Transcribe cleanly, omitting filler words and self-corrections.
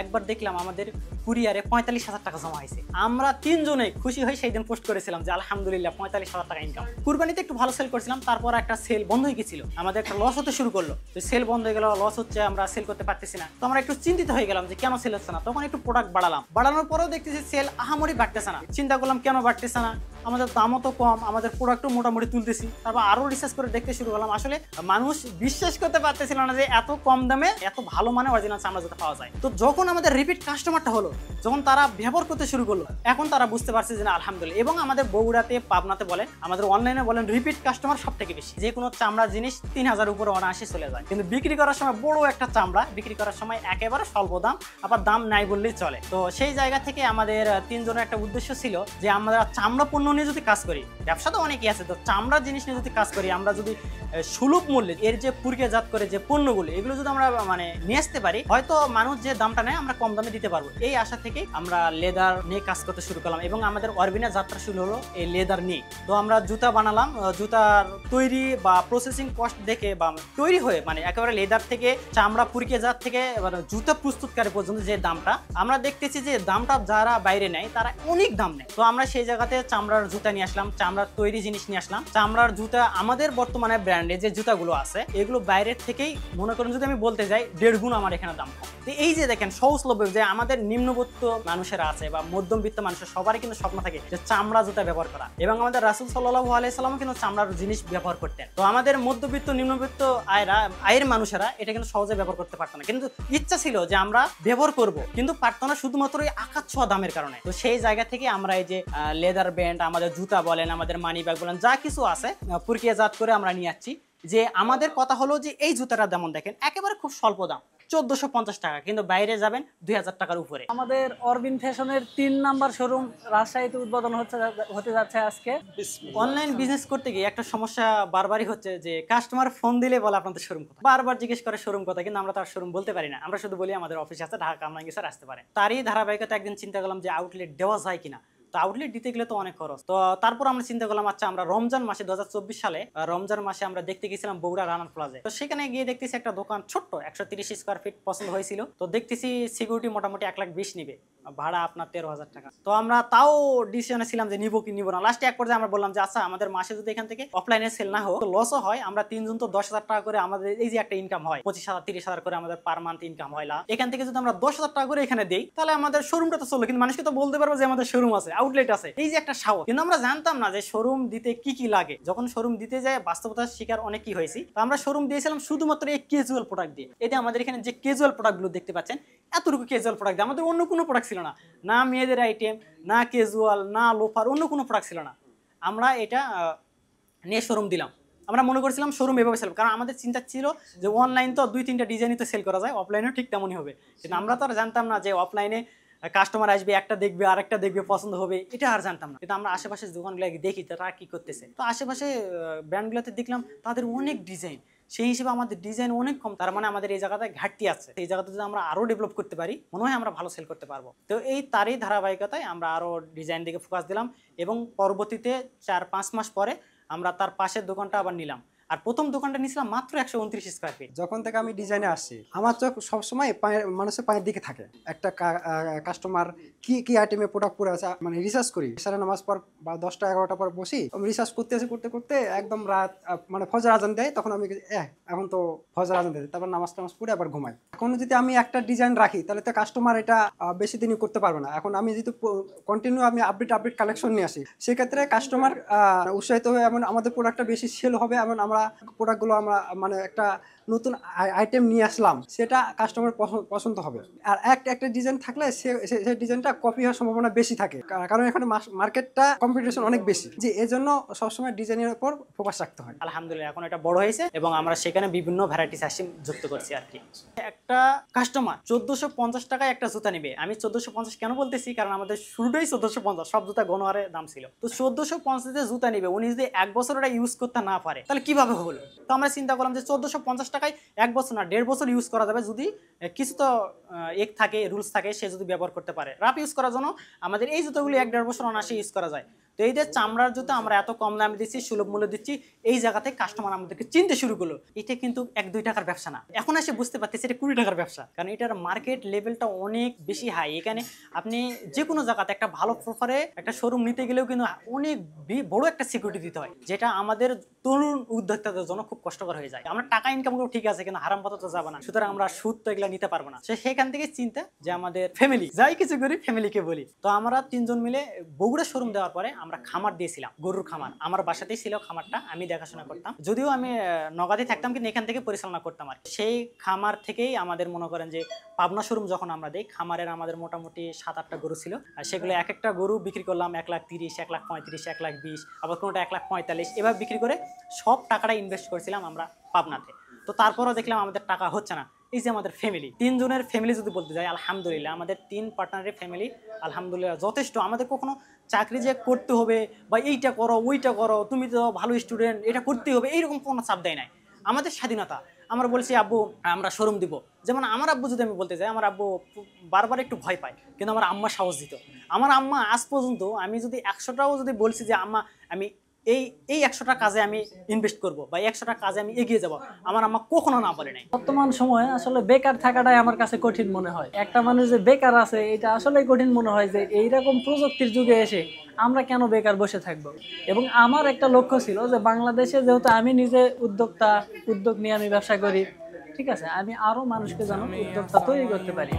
একবার দেখলাম আমাদের কুরিয়ারে 45,000 টাকা জমা হয়েছে। আমরা তিনজনে খুশি হয়ে সেই দিন পোস্ট করেছিলাম যে আলহামদুলিল্লাহ 45,000 টাকা ইনকাম। কুরবানিতে একটু ভালো সেল করেছিলাম, তারপর একটা সেল বন্ধ হয়ে গেছিল, আমাদের একটা লস হতে শুরু করলো। তো সেল বন্ধ হয়ে গেল, লস হচ্ছে, আমরা সেল করতে পারতেছি না। তো আমরা একটু চিন্তিত হয়ে গেলাম যে কেন সেল হচ্ছে না। তখন একটু প্রোডাক্ট বাড়ানোর পরেও দেখতেছি সেল আহামরি বাড়তেছে না। চিন্তা করলাম কেন বাড়তেছে না, আমাদের দামও তো কম, আমাদের প্রোডাক্টও মোটামুটি তুলতেছি। তারপর আরো রিসার্চ করে দেখতে শুরু করলাম, আসলে মানুষ বিশ্বাস করতে পারতেছিল না যে এত কম দামে এত ভালো মানে অরিজিনাল চামড়া জুতা পাওয়া যায়। তো যখন আমাদের রিপিট কাস্টমারটা হলো, যখন তারা ব্যবহার করতে শুরু করলো, এখন তারা বুঝতে পারছে যে না আলহামদুলিল্লাহ। এবং আমাদের বগুড়াতে, পাবনাতে বলেন, আমাদের অনলাইনে বলেন, রিপিট কাস্টমার সব থেকে বেশি। যে কোনো চামড়া জিনিস 3,000 উপরে অনায়াসে চলে যায়, কিন্তু বিক্রি করার সময় বড় একটা চামড়া বিক্রি করার সময় একেবারে স্বল্প দাম, আবার দাম নাই বললেই চলে। তো সেই জায়গা থেকে আমাদের তিনজনের একটা উদ্দেশ্য ছিল যে আমরা চামড়া পণ্য নিয়ে যদি কাজ করি, ব্যবসা তো অনেকই আছে, তো চামড়া জিনিস নিয়ে যদি কাজ করি, আমরা যদি সুলভ মূল্যে এর যে প্রক্রিয়াজাত করে যে পণ্যগুলো, এগুলো যদি আমরা মানে নিয়ে আসতে পারি, হয়তো মানুষ যে দামটা নেয় আমরা কম দামে দিতে পারবো। এই আশা থেকে আমরা লেদার নিয়ে কাজ করতে শুরু করলাম এবং আমাদের অরবিনা যাত্রা শুরু হলো এই লেদার নিয়ে। তো আমরা জুতা বানালাম, জুতার তৈরি বা প্রসেসিং কস্ট দেখে বা তৈরি হয়ে মানে একেবারে লেদার থেকে চামড়া প্রক্রিয়াজাত থেকে জুতা প্রস্তুতকারী পর্যন্ত যে দামটা আমরা দেখতেছি, যে দামটা যারা বাইরে নেয় তারা অনেক দাম নেয়। তো আমরা সেই জায়গাতে চামড়ার জুতা নিয়ে আসলাম, চামড়ার তৈরি জিনিস নিয়ে আসলাম। চামড়ার জুতা আমাদের বর্তমানে ব্র্যান্ডে যে জুতাগুলো আছে, এগুলো বাইরের থেকেই মনে করেন যদি আমি বলতে যাই 1.5 গুণ আমার এখানে দাম কম। তো এই যে দেখেন সহজলভ্য, যে আমাদের নিম্নবিত্ত মানুষেরা আছে বা মধ্যবিত্ত মানুষের সবারই কিন্তু স্বপ্ন থাকে যে চামড়া জুতা ব্যবহার করা, এবং আমাদের রাসূল সাল্লাল্লাহু আলাইহি সাল্লাম কিন্তু চামড়ার জিনিস ব্যবহার করতেন। তো আমাদের মধ্যবিত্ত নিম্নবিত্ত আয়ের মানুষেরা এটা কিন্তু সহজে ব্যবহার করতে পারতো না, কিন্তু ইচ্ছা ছিল যে আমরা ব্যবহার করব, কিন্তু পারতো না শুধুমাত্র এই আকাশ ছোঁয়া দামের কারণে। তো সেই জায়গা থেকে আমরা এই যে লেদার ব্যান্ড, আমাদের জুতা বলেন, আমাদের মানি ব্যাগ বলেন, যা কিছু আছে প্রক্রিয়াজাত করে আমরা নিয়ে যাচ্ছি। যে আমাদের কথা হলো যে এই জুতাটা যেমন দেখেন একেবারে খুব স্বল্প দাম, 1450 টাকা, কিন্তু বাইরে যাবেন 2000 টাকার উপরে। আমাদের অরবিন ফ্যাশনের 3 নাম্বার শোরুম রাজশাহীতে উদ্বোধন হতে যাচ্ছে আজকে। অনলাইন বিজনেস করতে গিয়ে একটা সমস্যা বারবারই হচ্ছে যে কাস্টমার ফোন দিলে বলে আপনাদের শোরুম কথা, বারবার জিজ্ঞেস করে শোরুম কথা, কিন্তু আমরা তার শোরুম বলতে পারি না। আমরা শুধু বলি আমাদের অফিস আছে ঢাকা, কামরাঙ্গীর, আসতে পারে। তারই ধারাবাহিকতা একদিন চিন্তা করলাম যে আউটলেট দেওয়া যায় কিনা। তো আউটলেট দিতে গেলে তো অনেক খরচ। তো তারপর আমরা চিন্তা করলাম আচ্ছা আমরা রমজান মাসে 2024 সালে রমজান মাসে আমরা দেখতে গেছিলাম বগুড়া রানার প্লাজায়। তো সেখানে গিয়ে দেখতেছি একটা দোকান ছোট্ট 130 স্কোয়ার ফিট পছন্দ হয়েছিল। তো দেখতেছি সিকিউরিটি মোটামুটি 1,20,000 নিবে, ভাড়া আপনার 13,000 টাকা। তো আমরা তাও ডিসিশনে ছিলাম যে নিবো কি নিবো না। লাস্টে এক পর্যায়ে আমরা বললাম যে আচ্ছা আমাদের মাসে যদি এখান থেকে অফলাইনে সেল না হোক, লসও হয়, আমরা তিনজন তো 10,000 টাকা করে আমাদের এই যে একটা ইনকাম হয় 25,000 30,000 করে আমাদের পার মান্থ ইনকাম হয়, এখান থেকে যদি আমরা 10,000 টাকা করে এখানে দেই, তাহলে আমাদের শোরুমটা তো চললো, কিন্তু মানুষকে তো বলতে পারবো যে আমাদের শোরুম আছে, আউটলেট আছে, এই যে একটা সাহস। কিন্তু আমরা জানতাম না যে শোরুম দিতে কি কি লাগে। যখন শোরুম দিতে যায় বাস্তবতার শিকার অনেক কি হয়েছি। তো আমরা শোরুম দিয়েছিলাম শুধুমাত্র এই ক্যাজুয়াল প্রোডাক্ট দিয়ে। এটা আমাদের এখানে যে ক্যাজুয়াল প্রোডাক্টগুলো দেখতে পাচ্ছেন, এতটুকু ক্যাজুয়াল প্রোডাক্ট দিয়ে, আমাদের অন্য কোনো প্রোডাক্ট ছিল না, না মেয়েদের আইটেম, না ক্যাজুয়াল, না লোফার, অন্য কোনো প্রোডাক্ট ছিল না। আমরা এটা নিয়ে শোরুম দিলাম। আমরা মনে করছিলাম শোরুম এভাবে সেল, কারণ আমাদের চিন্তা ছিল যে অনলাইন তো 2-3টা ডিজাইনই তো সেল করা যায়, অফলাইনেও ঠিক তেমনই হবে। কিন্তু আমরা তো আর জানতাম না যে অফলাইনে কাস্টমার আসবে, একটা দেখবে, আরেকটা দেখবে, পছন্দ হবে, এটা আর জানতাম না। কিন্তু আমরা আশেপাশে দোকানগুলো দেখি তারা কি করতেছে। তো আশেপাশে ব্র্যান্ডগুলোতে দেখলাম তাদের অনেক ডিজাইন, সেই হিসেবে আমাদের ডিজাইন অনেক কম। তার মানে আমাদের এই জায়গাতে ঘাটতি আছে। এই জায়গাতে যদি আমরা আরো ডেভেলপ করতে পারি, মনে হয় আমরা ভালো সেল করতে পারবো। তো এই তারই ধারাবাহিকতায় আমরা আরো ডিজাইন দিকে ফোকাস দিলাম, এবং পরবর্তীতে 4-5 মাস পরে আমরা তার পাশের দোকানটা আবার নিলাম। আর প্রথম দোকানটা নিয়েছিলাম মাত্র 129 স্কোয়ার ফিট। যখন থেকে আমি ডিজাইনে আসছি, আমার চোখ সবসময় মানুষের পায়ের দিকে থাকে। একটা কাস্টমার কি কি আইটেমে প্রোডাক্ট পরে আছে, মানে রিসার্চ করি। সারা নামাজ পর বা 10টা-11টা পর বসি, আমি রিসার্চ করতে করতে একদম রাত, মানে ফজর আজান দেয়, তখন আমি এখন তো ফজর আজান দেয়, তারপর নামাজ পড়ে আবার ঘুমাই। এখন যদি আমি একটা ডিজাইন রাখি, তাহলে তো কাস্টমার এটা বেশি দিনই করতে পারবে না। এখন আমি যদি কন্টিনিউ আমি আপডেট কালেকশন নিয়ে আসি, সেক্ষেত্রে কাস্টমার উৎসাহিত হয়ে এমন আমাদের প্রোডাক্টটা বেশি সেল হবে। এমন আমরা প্রোডাক্টগুলো আমরা মানে একটা নতুন আইটেম নিয়ে আসলাম, সেটা কাস্টমার পছন্দ হবে। আর একটা ডিজাইন থাকলে সেই ডিজাইনটা কপি হওয়ার সম্ভাবনা বেশি থাকে, কারণ এখানে মার্কেটটা কম্পিটিশন অনেক বেশি, যে এজন্য সবসময় ডিজাইনের উপর ফোকাস রাখতে হয়। আলহামদুলিল্লাহ এখন এটা বড় হয়েছে এবং আমরা সেখানে বিভিন্ন ভ্যারাইটিস আইটেম যুক্ত করছি আর কি। একটা কাস্টমার 1450 টাকায় একটা জুতা নেবে। আমি 1450 কেন বলতেছি, কারণ আমাদের শুরুটাই 1450, সব জুতা গণহারে দাম ছিল। তো 1450 জুতা নেবে, উনি যদি 1 বছর ওটা ইউজ করতে না পারে, তাহলে কিভাবে হলো? তো আমরা চিন্তা করলাম যে 1450 টাকায় 1 বছর না 1.5 বছর ইউজ করা যাবে, যদি কিছু তো এক থাকে, রুলস থাকে, সে যদি ব্যবহার করতে পারে। রাফ ইউজ করার জন্য আমাদের এই জুতোগুলি 1-1.5 বছর অনায়াসে ইউজ করা যায়। তো এই যে চামড়ার জুতো আমরা এত কম দামে দিচ্ছি, সুলভ মূল্য দিচ্ছি, এই জায়গাতে কাস্টমার আমাদেরকে চিনতে শুরু করলো। এটা কিন্তু 1-2 টাকার ব্যবসা না, এখন এসে বুঝতে পারতেছি এটা 20 টাকার ব্যবসা, কারণ এটার মার্কেট লেভেলটা অনেক বেশি হাই। এখানে আপনি যে কোনো জায়গাতে একটা ভালো প্রফারে একটা শোরুম নিতে গেলেও কিন্তু অনেক বড় একটা সিকিউরিটি দিতে হয়, যেটা আমাদের তরুণ উদ্যোক্তাদের জন্য খুব কষ্টকর হয়ে যায়। আমরা টাকা ইনকাম করবো ঠিক আছে, কিন্তু হারাম পথে তো যাবো না, সুতরাং আমরা সুদ তো এগুলা নিতে পারবো না। সেখান থেকে চিন্তা যে আমাদের ফ্যামিলি যাই কিছু করি ফ্যামিলিকে বলি। তো আমরা 3 জন মিলে বগুড়া শোরুম দেওয়ার পরে আমরা খামার দিয়েছিলাম, গরুর খামার। আমার বাসাতেই ছিল খামারটা, আমি দেখাশোনা করতাম, যদিও আমি নগাদে থাকতাম, কিন্তু এখান থেকে পরিচালনা করতাম আর কি। সেই খামার থেকেই আমাদের মনে করেন যে পাবনা শোরুম যখন আমরা দেই, খামারের আমাদের মোটামুটি 7-8টা গরু ছিল, আর সেগুলো এক একটা গরু বিক্রি করলাম 1,30,000, 1,35,000, 1,20,000, আবার কোনোটা 1,45,000, এভাবে বিক্রি করে সব টাকাটা ইনভেস্ট করেছিলাম আমরা পাবনাতে। তো তারপরও দেখলাম আমাদের টাকা হচ্ছে না। এই যে আমাদের ফ্যামিলি, 3 জনের ফ্যামিলি যদি বলতে যাই, আলহামদুলিল্লাহ আমাদের 3 পার্টনারের ফ্যামিলি আলহামদুলিল্লাহ যথেষ্ট। আমাদের কখনো চাকরি যে করতে হবে বা এইটা করো ওইটা করো, তুমি তো ভালো স্টুডেন্ট, এটা করতে হবে, এইরকম কোনো চাপ দেয় নাই। আমাদের স্বাধীনতা। আমরা বলছি আব্বু আমরা শোরুম দিব, যেমন আমার আব্বু যদি আমি বলতে যাই, আমার আব্বু বারবার একটু ভয় পায়, কিন্তু আমার আম্মা সাহস দিত। আমার আম্মা আজ পর্যন্ত আমি যদি 100টাও যদি বলছি যে আম্মা আমি এই 100টা কাজে আমি ইনভেস্ট করব বা 100টা কাজে আমি এগিয়ে যাব, আমার আম্মা কখনো না বলে নাই। বর্তমান সময়ে আসলে বেকার থাকাটাই আমার কাছে কঠিন মনে হয়। একটা মানুষ যে বেকার আছে এটা আসলেই কঠিন মনে হয়, যে এইরকম প্রযুক্তির যুগে এসে আমরা কেন বেকার বসে থাকবো। এবং আমার একটা লক্ষ্য ছিল যে বাংলাদেশে যেহেতু আমি নিজে উদ্যোগ নিয়ে আমি ব্যবসা করি, ঠিক আছে, আমি আরো মানুষকে যেন উদ্যোক্তা তৈরি করতে পারি।